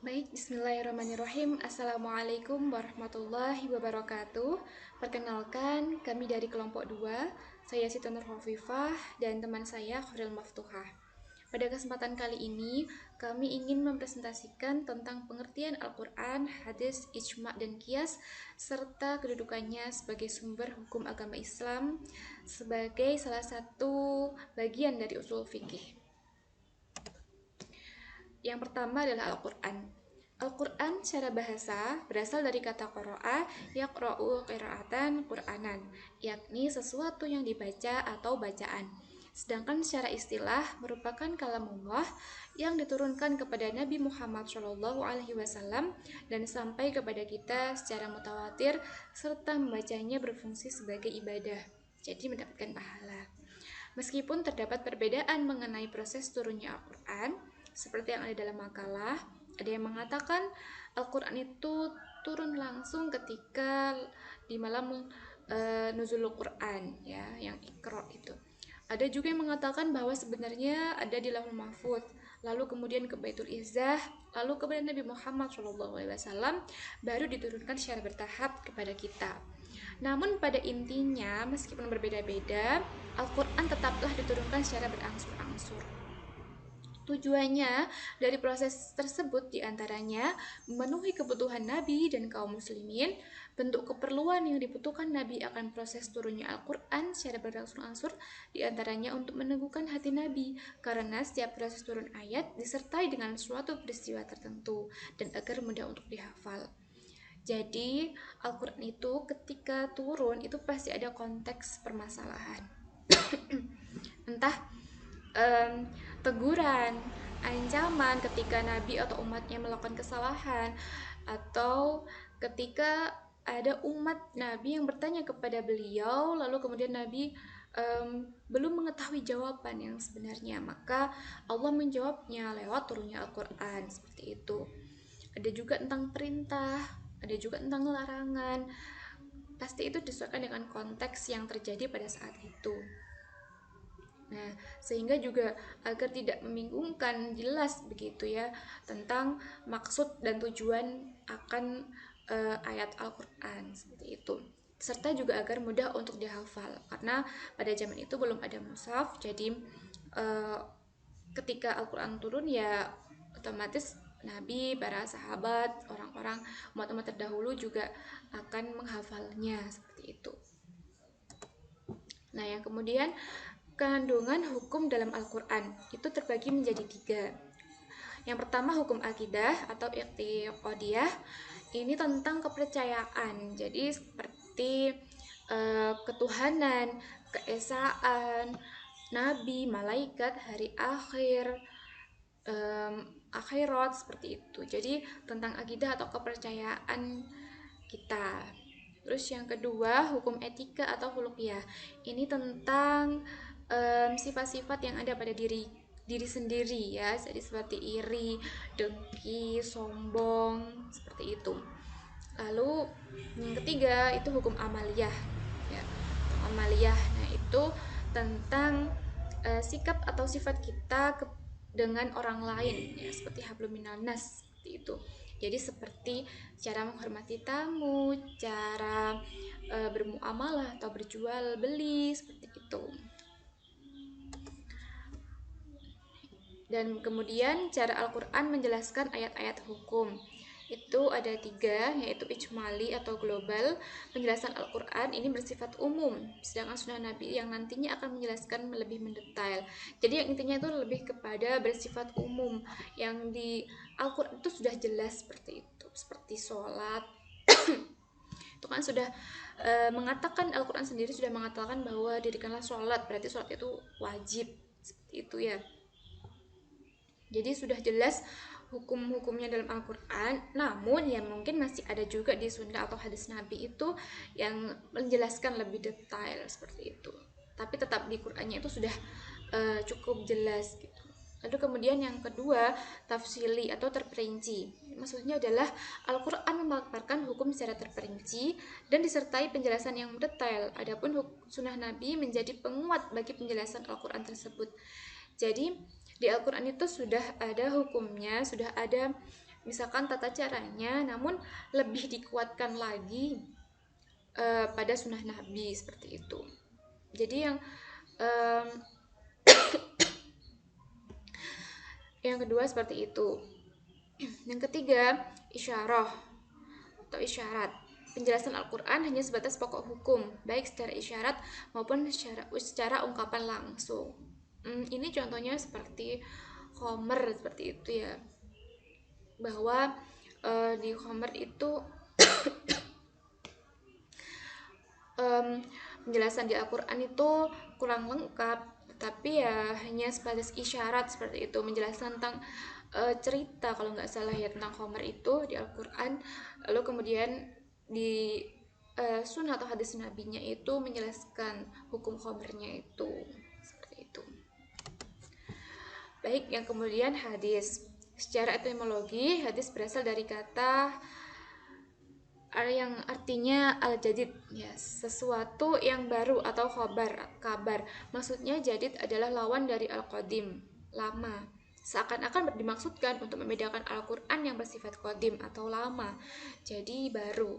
Baik, bismillahirrahmanirrahim. Assalamualaikum warahmatullahi wabarakatuh. Perkenalkan, kami dari kelompok 2. Saya Siti Nur Hovifah dan teman saya Khuril Maftuhah. Pada kesempatan kali ini, kami ingin mempresentasikan tentang pengertian Al-Quran, hadis, ijma' dan qiyas, serta kedudukannya sebagai sumber hukum agama Islam sebagai salah satu bagian dari usul fikih. Yang pertama adalah Al-Quran. Al-Quran secara bahasa berasal dari kata qara'a yaqra'u qira'atan Qur'anan, yakni sesuatu yang dibaca atau bacaan. Sedangkan secara istilah merupakan kalamullah yang diturunkan kepada Nabi Muhammad SAW dan sampai kepada kita secara mutawatir serta membacanya berfungsi sebagai ibadah. Jadi mendapatkan pahala. Meskipun terdapat perbedaan mengenai proses turunnya Al-Quran, seperti yang ada dalam makalah, ada yang mengatakan Al-Quran itu turun langsung ketika di malam nuzulul Quran, ya, yang Iqra itu. Ada juga yang mengatakan bahwa sebenarnya ada di Lauhul Mahfuz, lalu kemudian ke Baitul Izzah, lalu kepada Nabi Muhammad SAW, baru diturunkan secara bertahap kepada kita. Namun pada intinya, meskipun berbeda-beda, Al-Quran tetaplah diturunkan secara berangsur-angsur. Tujuannya dari proses tersebut diantaranya memenuhi kebutuhan Nabi dan kaum muslimin. Bentuk keperluan yang dibutuhkan Nabi akan proses turunnya Al-Quran secara berangsur-angsur diantaranya untuk meneguhkan hati Nabi, karena setiap proses turun ayat disertai dengan suatu peristiwa tertentu dan agar mudah untuk dihafal. Jadi Al-Quran itu ketika turun itu pasti ada konteks permasalahan. Entah teguran, ancaman ketika Nabi atau umatnya melakukan kesalahan, atau ketika ada umat Nabi yang bertanya kepada beliau, lalu kemudian Nabi belum mengetahui jawaban yang sebenarnya, maka Allah menjawabnya lewat turunnya Al-Quran, seperti itu. Ada juga tentang perintah, ada juga tentang larangan. Pasti itu disesuaikan dengan konteks yang terjadi pada saat itu. Nah, sehingga juga agar tidak membingungkan, jelas begitu ya tentang maksud dan tujuan akan ayat Al-Quran seperti itu. Serta juga agar mudah untuk dihafal, karena pada zaman itu belum ada mushaf, jadi ketika Al-Quran turun ya otomatis Nabi, para sahabat, orang-orang umat-umat terdahulu juga akan menghafalnya seperti itu. Nah, yang kemudian kandungan hukum dalam Al-Quran itu terbagi menjadi 3. Yang pertama hukum akidah atau i'tiqadiyah, ini tentang kepercayaan. Jadi seperti ketuhanan, keesaan, nabi, malaikat, hari akhir, akhirat, seperti itu. Jadi tentang akidah atau kepercayaan kita. Terus yang kedua hukum etika atau khuluqiyah, ini tentang sifat-sifat yang ada pada diri sendiri ya, jadi seperti iri, dengki, sombong, seperti itu. Lalu yang ketiga itu hukum amaliyah ya. Amaliyah, nah itu tentang sikap atau sifat kita dengan orang lain ya, seperti hablum minan nas, seperti itu. Jadi seperti cara menghormati tamu, cara bermuamalah atau berjual beli, seperti itu. Dan kemudian cara Al-Quran menjelaskan ayat-ayat hukum itu ada 3, yaitu ijmali atau global. Penjelasan Al-Quran ini bersifat umum, sedangkan sunnah Nabi yang nantinya akan menjelaskan lebih mendetail. Jadi yang intinya itu lebih kepada bersifat umum, yang di Al-Quran itu sudah jelas seperti itu, seperti sholat itu kan sudah mengatakan, Al-Quran sendiri sudah mengatakan bahwa dirikanlah sholat, berarti sholat itu wajib, seperti itu ya. Jadi sudah jelas hukum-hukumnya dalam Al-Quran, namun ya mungkin masih ada juga di sunnah atau hadis Nabi itu yang menjelaskan lebih detail seperti itu. Tapi tetap di Qurannya itu sudah cukup jelas gitu. Lalu kemudian yang kedua, tafsili atau terperinci. Maksudnya adalah Al-Quran memaparkan hukum secara terperinci dan disertai penjelasan yang detail. Adapun sunnah Nabi menjadi penguat bagi penjelasan Al-Quran tersebut. Jadi di Al-Quran itu sudah ada hukumnya, sudah ada misalkan tata caranya, namun lebih dikuatkan lagi pada sunnah Nabi seperti itu. Jadi em, yang kedua seperti itu. Yang ketiga, isyarah atau isyarat. Penjelasan Al-Quran hanya sebatas pokok hukum, baik secara isyarat maupun secara ungkapan langsung. Ini contohnya seperti Khomer seperti itu ya, bahwa di Khomer itu penjelasan di Al-Quran itu kurang lengkap, tapi ya hanya sebatas isyarat seperti itu, menjelaskan tentang cerita kalau nggak salah ya tentang Khomer itu di Al-Quran. Lalu kemudian di sunnah atau hadis nabinya itu menjelaskan hukum Khomernya itu seperti itu. Baik, yang kemudian hadis. Secara etimologi, hadis berasal dari kata yang artinya al-jadid, ya, sesuatu yang baru atau kabar. Maksudnya jadid adalah lawan dari al-qadim, lama. Seakan-akan dimaksudkan untuk membedakan Al-Quran yang bersifat qadim atau lama. Jadi baru.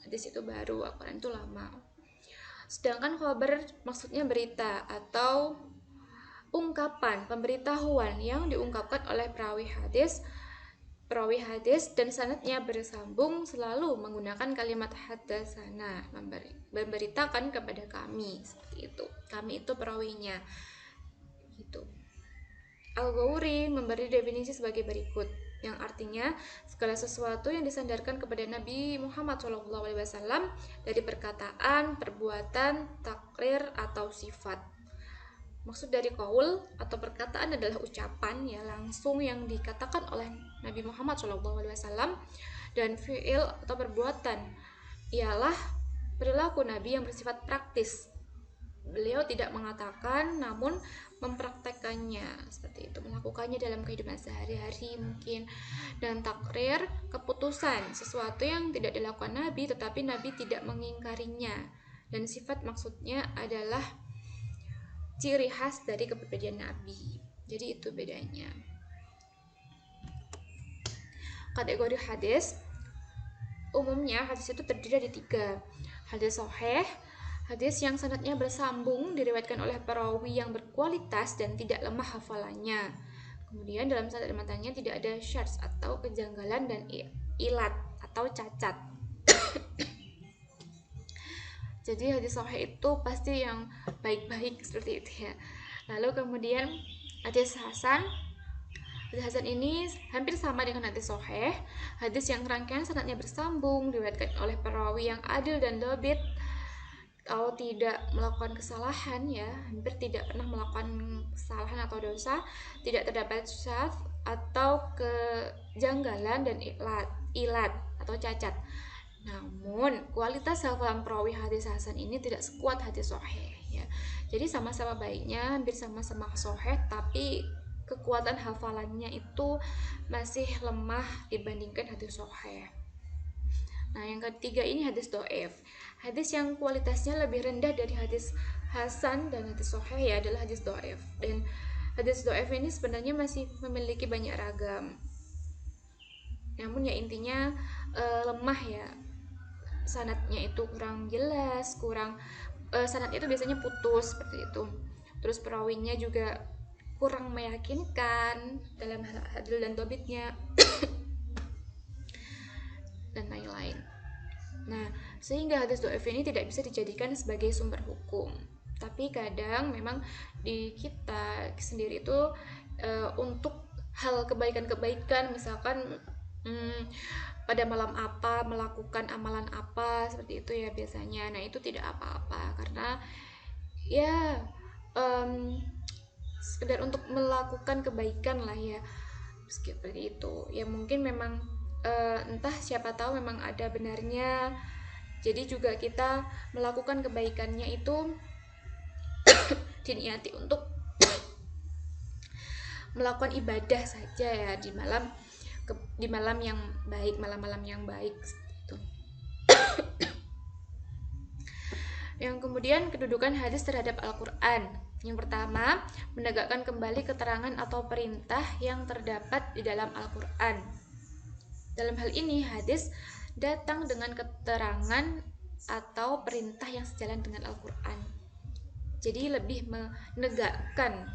Hadis itu baru, Al-Quran itu lama. Sedangkan khabar maksudnya berita atau ungkapan, pemberitahuan yang diungkapkan oleh perawi hadis dan sanadnya bersambung selalu menggunakan kalimat hadatsana, memberitakan kepada kami seperti itu. Kami itu perawinya. Gitu. Al-Ghawri memberi definisi sebagai berikut, yang artinya segala sesuatu yang disandarkan kepada Nabi Muhammad SAW dari perkataan, perbuatan, takrir atau sifat. Maksud dari qaul atau perkataan adalah ucapan ya langsung yang dikatakan oleh Nabi Muhammad SAW, dan fi'il atau perbuatan ialah perilaku Nabi yang bersifat praktis. Beliau tidak mengatakan namun mempraktekannya seperti itu, melakukannya dalam kehidupan sehari-hari mungkin. Dan takrir, keputusan, sesuatu yang tidak dilakukan Nabi tetapi Nabi tidak mengingkarinya. Dan sifat maksudnya adalah ciri khas dari kepribadian Nabi. Jadi itu bedanya. Kategori hadis, umumnya hadis itu terdiri dari 3. Hadis sahih, hadis yang sanadnya bersambung diriwayatkan oleh perawi yang berkualitas dan tidak lemah hafalannya. Kemudian dalam sanad dan matanya tidak ada syadz atau kejanggalan dan ilat atau cacat. Jadi hadis sahih itu pasti yang baik-baik seperti itu ya. Lalu kemudian hadis hasan. Hadis hasan ini hampir sama dengan hadis sahih, hadis yang rangkaian sanadnya bersambung, diriwayatkan oleh perawi yang adil dan dhabit atau tidak melakukan kesalahan ya, hampir tidak pernah melakukan kesalahan atau dosa, tidak terdapat syadz atau kejanggalan dan ilat atau cacat. Namun kualitas hafalan perawi hadis hasan ini tidak sekuat hadis sahih ya. Jadi sama-sama baiknya, hampir sama-sama sahih, tapi kekuatan hafalannya itu masih lemah dibandingkan hadis sahih. Nah, yang ketiga ini hadis dhaif. Hadis yang kualitasnya lebih rendah dari hadis hasan dan hadis sahih ya adalah hadis dhaif. Dan hadis dhaif ini sebenarnya masih memiliki banyak ragam. Namun ya intinya lemah ya. Sanadnya itu kurang jelas, sanad itu biasanya putus seperti itu. Terus perawinya juga kurang meyakinkan dalam hal adil dan dhabitnya dan lain-lain. Nah, sehingga hadis dhaif ini tidak bisa dijadikan sebagai sumber hukum. Tapi kadang memang di kita sendiri itu untuk hal kebaikan-kebaikan, misalkan pada malam apa melakukan amalan apa seperti itu ya biasanya. Nah, itu tidak apa-apa karena ya sekedar untuk melakukan kebaikan lah ya seperti itu ya. Mungkin memang entah siapa tahu memang ada benarnya, jadi juga kita melakukan kebaikannya itu diniati untuk melakukan ibadah saja ya di malam yang baik, malam-malam yang baik gitu. Yang kemudian kedudukan hadis terhadap Al-Quran. Yang pertama, menegakkan kembali keterangan atau perintah yang terdapat di dalam Al-Quran. Dalam hal ini hadis datang dengan keterangan atau perintah yang sejalan dengan Al-Quran. Jadi lebih menegakkan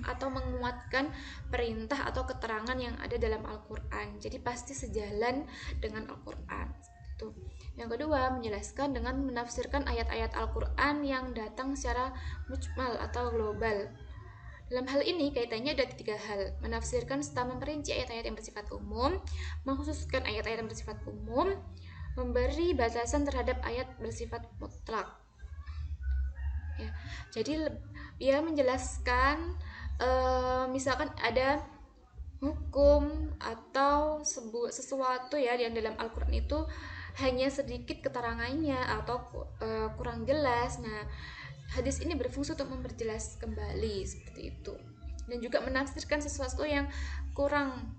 atau menguatkan perintah atau keterangan yang ada dalam Al-Quran. Jadi pasti sejalan dengan Al-Quran. Itu. Yang kedua, menjelaskan dengan menafsirkan ayat-ayat Al-Quran yang datang secara mujmal atau global. Dalam hal ini kaitannya ada 3 hal: menafsirkan serta memperinci ayat-ayat yang bersifat umum, mengkhususkan ayat-ayat yang bersifat umum, memberi batasan terhadap ayat bersifat mutlak. Ya, jadi ia menjelaskan misalkan ada hukum atau sesuatu ya yang dalam Al-Quran itu hanya sedikit keterangannya atau kurang jelas. Nah, hadis ini berfungsi untuk memperjelas kembali seperti itu, dan juga menafsirkan sesuatu yang kurang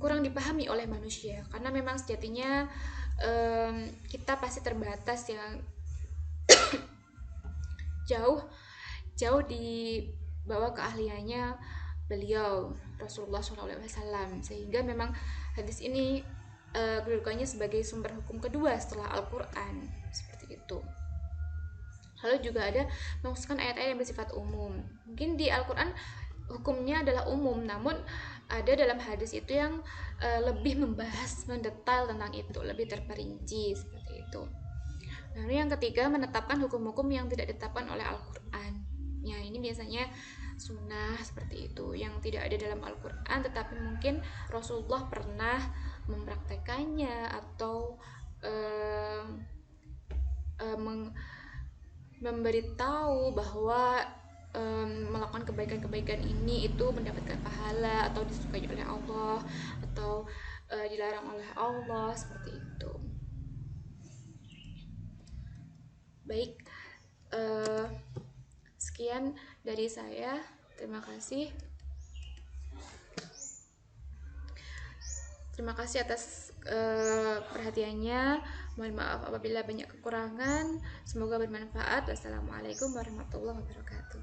kurang dipahami oleh manusia, karena memang sejatinya kita pasti terbatas ya, jauh di bawah keahliannya beliau Rasulullah SAW, sehingga memang hadis ini kedudukannya sebagai sumber hukum kedua setelah Al-Quran seperti itu. Lalu juga ada mengkhususkan ayat-ayat yang bersifat umum. Mungkin di Al-Quran hukumnya adalah umum, namun ada dalam hadis itu yang lebih membahas mendetail tentang itu, lebih terperinci seperti itu. Lalu yang ketiga, menetapkan hukum-hukum yang tidak ditetapkan oleh Al-Quran. Ya, ini biasanya sunnah seperti itu, yang tidak ada dalam Al-Quran tetapi mungkin Rasulullah pernah mempraktekannya atau memberitahu bahwa melakukan kebaikan-kebaikan ini itu mendapatkan pahala atau disukai oleh Allah atau dilarang oleh Allah seperti itu. Baik, sekian dari saya. Terima kasih. Terima kasih atas perhatiannya. Mohon maaf apabila banyak kekurangan. Semoga bermanfaat. Wassalamualaikum warahmatullahi wabarakatuh.